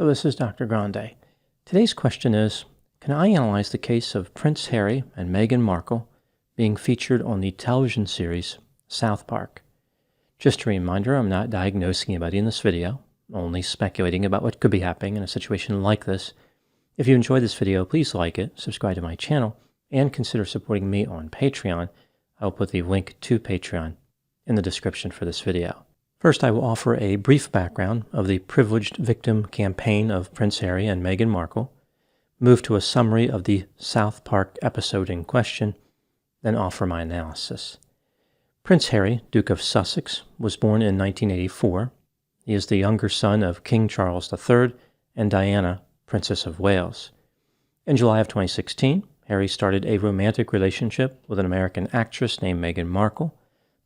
Hello, this is Dr. Grande. Today's question is, can I analyze the case of Prince Harry and Meghan Markle being featured on the television series South Park? Just a reminder, I'm not diagnosing anybody in this video, only speculating about what could be happening in a situation like this. If you enjoyed this video, please like it, subscribe to my channel, and consider supporting me on Patreon. I'll put the link to Patreon in the description for this video. First, I will offer a brief background of the privileged victim campaign of Prince Harry and Meghan Markle, move to a summary of the South Park episode in question, then offer my analysis. Prince Harry, Duke of Sussex, was born in 1984. He is the younger son of King Charles III and Diana, Princess of Wales. In July of 2016, Harry started a romantic relationship with an American actress named Meghan Markle.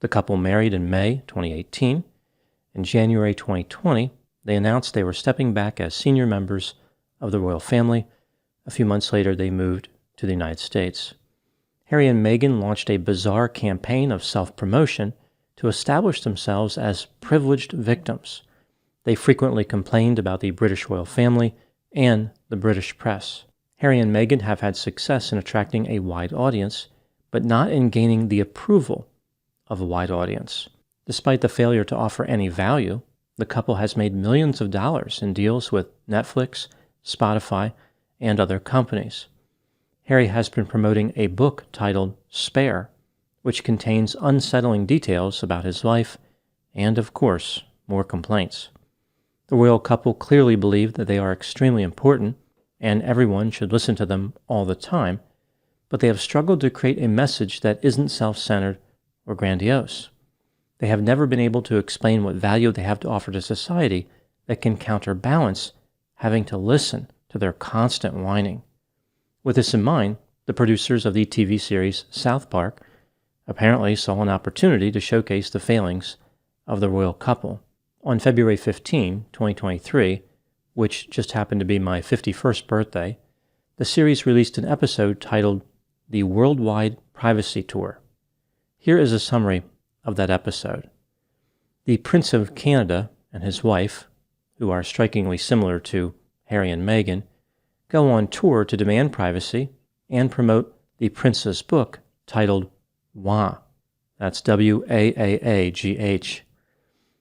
The couple married in May 2018. In January 2020, they announced they were stepping back as senior members of the royal family. A few months later, they moved to the United States. Harry and Meghan launched a bizarre campaign of self-promotion to establish themselves as privileged victims. They frequently complained about the British royal family and the British press. Harry and Meghan have had success in attracting a wide audience, but not in gaining the approval of a wide audience. Despite the failure to offer any value, the couple has made millions of dollars in deals with Netflix, Spotify, and other companies. Harry has been promoting a book titled Spare, which contains unsettling details about his life and, of course, more complaints. The royal couple clearly believe that they are extremely important and everyone should listen to them all the time, but they have struggled to create a message that isn't self-centered or grandiose. They have never been able to explain what value they have to offer to society that can counterbalance having to listen to their constant whining. With this in mind, the producers of the TV series South Park apparently saw an opportunity to showcase the failings of the royal couple. On February 15, 2023, which just happened to be my 51st birthday, the series released an episode titled The Worldwide Privacy Tour. Here is a summary of that episode. The Prince of Canada and his wife, who are strikingly similar to Harry and Meghan, go on tour to demand privacy and promote the prince's book titled Waagh. That's W-A-A-A-G-H.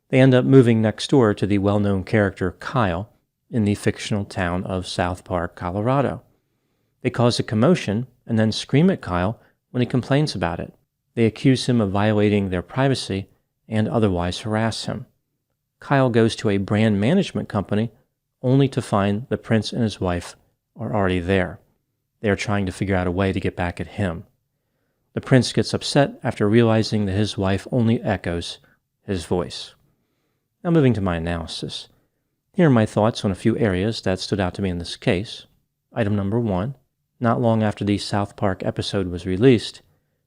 They end up moving next door to the well-known character Kyle in the fictional town of South Park, Colorado. They cause a commotion and then scream at Kyle when he complains about it. They accuse him of violating their privacy and otherwise harass him. Kyle goes to a brand management company only to find the prince and his wife are already there. They are trying to figure out a way to get back at him. The prince gets upset after realizing that his wife only echoes his voice. Now moving to my analysis. Here are my thoughts on a few areas that stood out to me in this case. Item number 1. Not long after the South Park episode was released,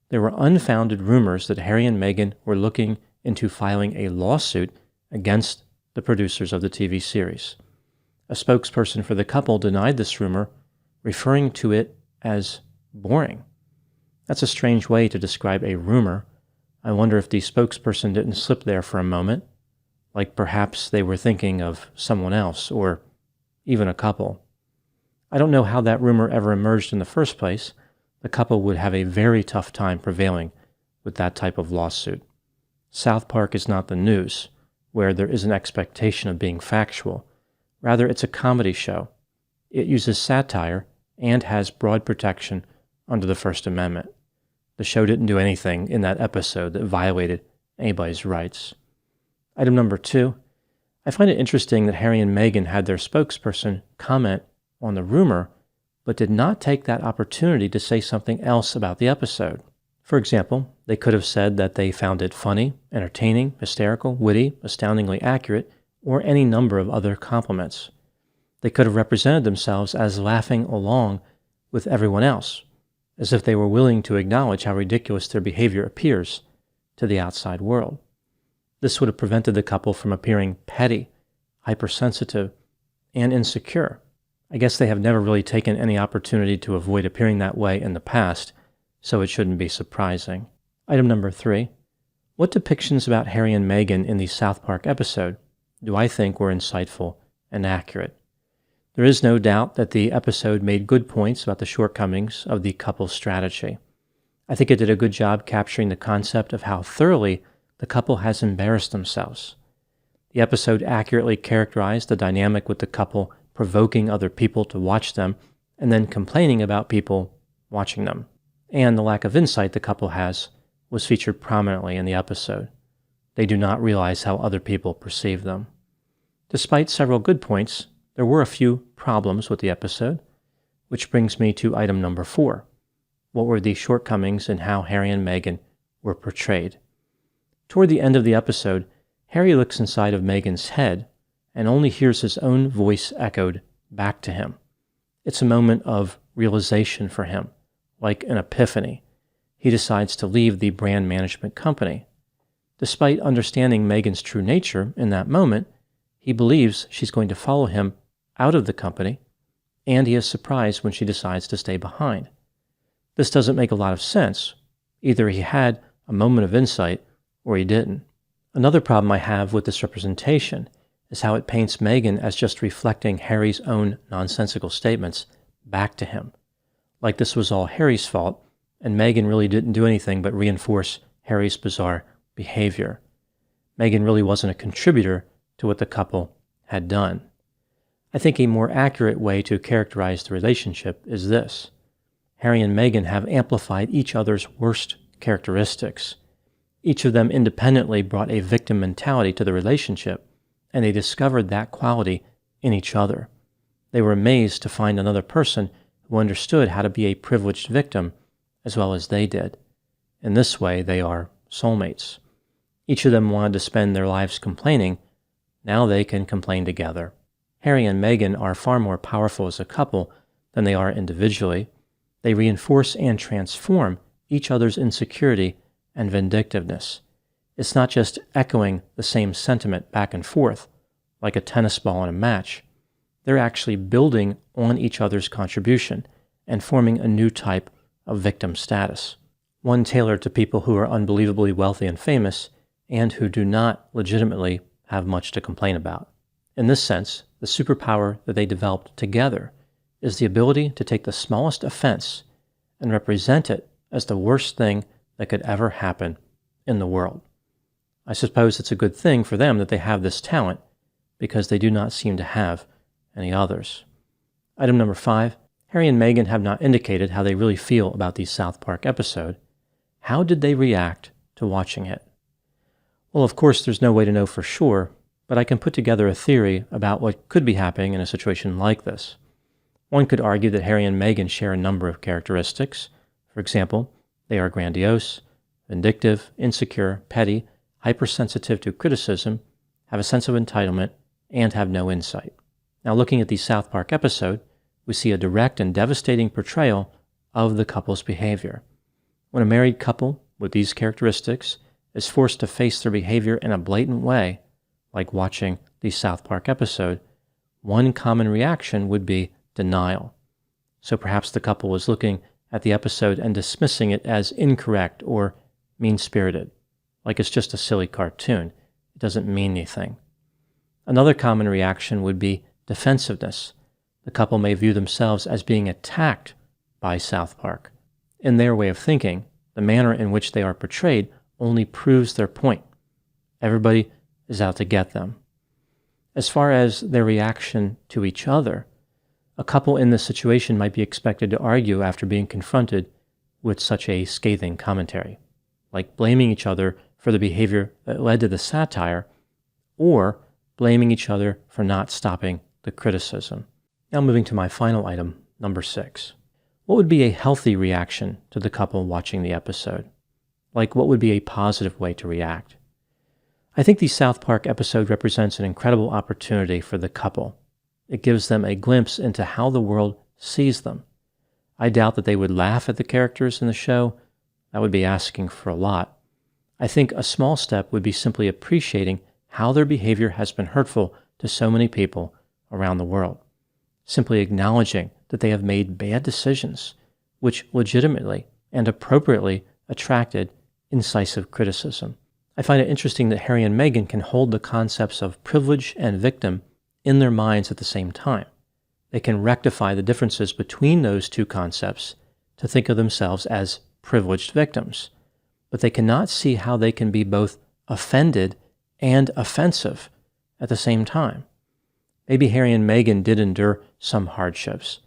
there were unfounded rumors that Harry and Meghan were looking into filing a lawsuit against the producers of the TV series. A spokesperson for the couple denied this rumor, referring to it as boring. That's a strange way to describe a rumor. I wonder if the spokesperson didn't slip there for a moment, like perhaps they were thinking of someone else or even a couple. I don't know how that rumor ever emerged in the first place. The couple would have a very tough time prevailing with that type of lawsuit. South Park is not the news, where there is an expectation of being factual. Rather, it's a comedy show. It uses satire and has broad protection under the First Amendment. The show didn't do anything in that episode that violated anybody's rights. Item number 2. I find it interesting that Harry and Meghan had their spokesperson comment on the rumor, but did not take that opportunity to say something else about the episode. For example, they could have said that they found it funny, entertaining, hysterical, witty, astoundingly accurate, or any number of other compliments. They could have represented themselves as laughing along with everyone else, as if they were willing to acknowledge how ridiculous their behavior appears to the outside world. This would have prevented the couple from appearing petty, hypersensitive, and insecure. I guess they have never really taken any opportunity to avoid appearing that way in the past, so it shouldn't be surprising. Item number 3. What depictions about Harry and Meghan in the South Park episode do I think were insightful and accurate? There is no doubt that the episode made good points about the shortcomings of the couple's strategy. I think it did a good job capturing the concept of how thoroughly the couple has embarrassed themselves. The episode accurately characterized the dynamic with the couple provoking other people to watch them and then complaining about people watching them. And the lack of insight the couple has was featured prominently in the episode. They do not realize how other people perceive them. Despite several good points, there were a few problems with the episode, which brings me to item number 4. What were the shortcomings in how Harry and Meghan were portrayed? Toward the end of the episode, Harry looks inside of Meghan's head and only hears his own voice echoed back to him. It's a moment of realization for him, like an epiphany. He decides to leave the brand management company. Despite understanding Meghan's true nature in that moment, he believes she's going to follow him out of the company, and he is surprised when she decides to stay behind. This doesn't make a lot of sense. Either he had a moment of insight or he didn't. Another problem I have with this representation is how it paints Meghan as just reflecting Harry's own nonsensical statements back to him, like this was all Harry's fault, and Meghan really didn't do anything but reinforce Harry's bizarre behavior. Meghan really wasn't a contributor to what the couple had done. I think a more accurate way to characterize the relationship is this. Harry and Meghan have amplified each other's worst characteristics. Each of them independently brought a victim mentality to the relationship, and they discovered that quality in each other. They were amazed to find another person who understood how to be a privileged victim as well as they did. In this way, they are soulmates. Each of them wanted to spend their lives complaining. Now they can complain together. Harry and Meghan are far more powerful as a couple than they are individually. They reinforce and transform each other's insecurity and vindictiveness. It's not just echoing the same sentiment back and forth, like a tennis ball in a match. They're actually building on each other's contribution and forming a new type of victim status, one tailored to people who are unbelievably wealthy and famous and who do not legitimately have much to complain about. In this sense, the superpower that they developed together is the ability to take the smallest offense and represent it as the worst thing that could ever happen in the world. I suppose it's a good thing for them that they have this talent, because they do not seem to have any others. Item number 5, Harry and Meghan have not indicated how they really feel about the South Park episode. How did they react to watching it? Well, of course, there's no way to know for sure, but I can put together a theory about what could be happening in a situation like this. One could argue that Harry and Meghan share a number of characteristics. For example, they are grandiose, vindictive, insecure, petty, hypersensitive to criticism, have a sense of entitlement, and have no insight. Now, looking at the South Park episode, we see a direct and devastating portrayal of the couple's behavior. When a married couple with these characteristics is forced to face their behavior in a blatant way, like watching the South Park episode, one common reaction would be denial. So perhaps the couple was looking at the episode and dismissing it as incorrect or mean-spirited, like it's just a silly cartoon. It doesn't mean anything. Another common reaction would be defensiveness. The couple may view themselves as being attacked by South Park. In their way of thinking, the manner in which they are portrayed only proves their point. Everybody is out to get them. As far as their reaction to each other, a couple in this situation might be expected to argue after being confronted with such a scathing commentary, like blaming each other for the behavior that led to the satire, or blaming each other for not stopping the criticism. Now moving to my final item, number 6. What would be a healthy reaction to the couple watching the episode? Like, what would be a positive way to react? I think the South Park episode represents an incredible opportunity for the couple. It gives them a glimpse into how the world sees them. I doubt that they would laugh at the characters in the show. That would be asking for a lot. I think a small step would be simply appreciating how their behavior has been hurtful to so many people around the world. Simply acknowledging that they have made bad decisions, which legitimately and appropriately attracted incisive criticism. I find it interesting that Harry and Meghan can hold the concepts of privilege and victim in their minds at the same time. they can rectify the differences between those two concepts to think of themselves as privileged victims, but they cannot see how they can be both offended and offensive at the same time. Maybe Harry and Meghan did endure some hardships,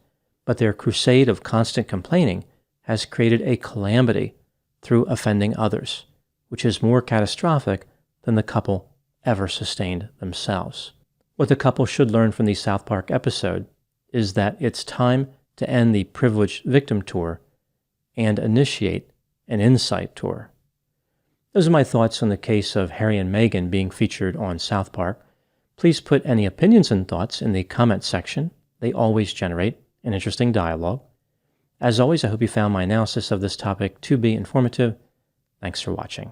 but their crusade of constant complaining has created a calamity through offending others, which is more catastrophic than the couple ever sustained themselves. What the couple should learn from the South Park episode is that it's time to end the privileged victim tour and initiate an insight tour. Those are my thoughts on the case of Harry and Meghan being featured on South Park. Please put any opinions and thoughts in the comment section. They always generate an interesting dialogue. As always, I hope you found my analysis of this topic to be informative. Thanks for watching.